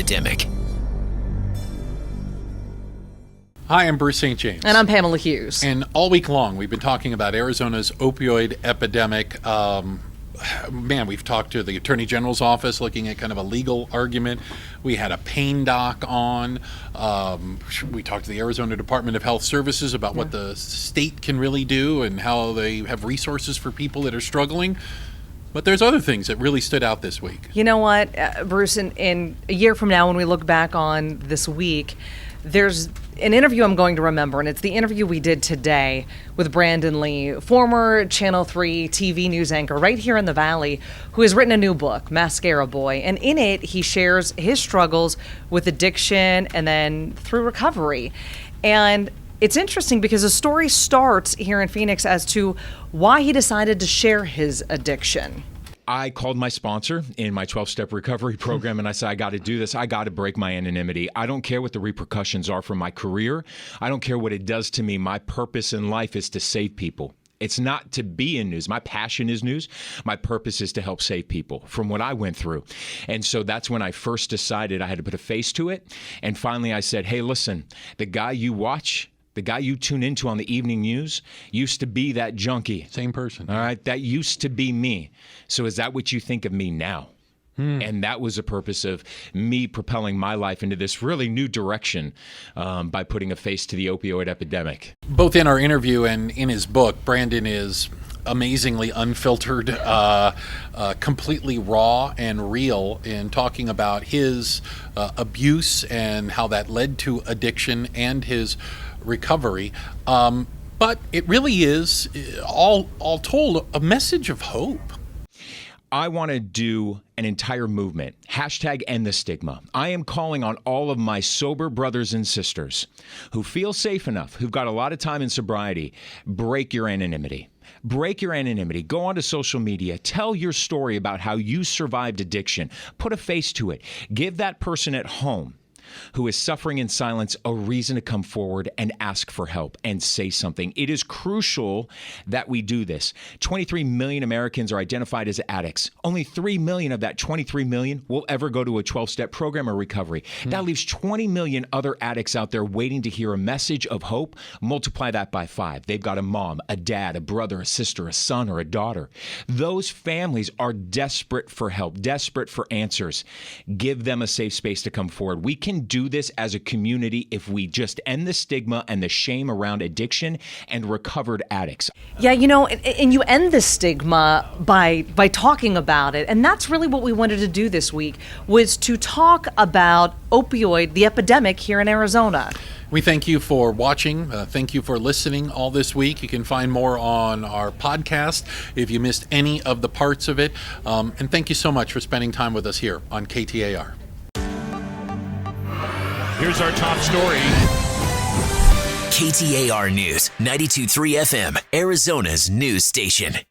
Epidemic. Hi, I'm Bruce St. James. And I'm Pamela Hughes. And all week long, we've been talking about Arizona's opioid epidemic. We've talked to the Attorney General's office looking at kind of a legal argument. We had a pain doc on. We talked to the Arizona Department of Health Services about what the state can really do and how they have resources for people that are struggling. But there's other things that really stood out this week. You know what, Bruce, in a year from now when we look back on this week, there's an interview I'm going to remember, and it's the interview we did today with Brandon Lee, former Channel 3 TV news anchor right here in the Valley, who has written a new book, Mascara Boy. And in it, he shares his struggles with addiction and then through recovery. And it's interesting because the story starts here in Phoenix as to why he decided to share his addiction. I called my sponsor in my 12-step recovery program and I said, I got to do this. I got to break my anonymity. I don't care what the repercussions are for my career. I don't care what it does to me. My purpose in life is to save people. It's not to be in news. My passion is news. My purpose is to help save people from what I went through. And so that's when I first decided I had to put a face to it. And finally I said, hey, listen, the guy you watch, the guy you tune into on the evening news used to be that junkie. Same person. All right. That used to be me. So is that what you think of me now? And that was the purpose of me propelling my life into this really new direction by putting a face to the opioid epidemic. Both in our interview and in his book, Brandon is amazingly unfiltered, completely raw and real in talking about his abuse and how that led to addiction and his recovery. But it really is, all told, a message of hope. I want to do an entire movement. #End the Stigma. I am calling on all of my sober brothers and sisters who feel safe enough, who've got a lot of time in sobriety. Break your anonymity. Break your anonymity. Go onto social media. Tell your story about how you survived addiction. Put a face to it. Give that person at home who is suffering in silence a reason to come forward and ask for help and say something. It is crucial that we do this. 23 million Americans are identified as addicts. Only 3 million of that 23 million will ever go to a 12-step program or recovery. That leaves 20 million other addicts out there waiting to hear a message of hope. Multiply that by 5. They've got a mom, a dad, a brother, a sister, a son, or a daughter. Those families are desperate for help, desperate for answers. Give them a safe space to come forward. We can do this as a community if we just end the stigma and the shame around addiction and recovered addicts. Yeah, you know, and you end the stigma by talking about it. And that's really what we wanted to do this week, was to talk about opioid, the epidemic here in Arizona. We thank you for watching. Thank you for listening all this week. You can find more on our podcast if you missed any of the parts of it. And thank you so much for spending time with us here on KTAR. Here's our top story. KTAR News, 92.3 FM, Arizona's news station.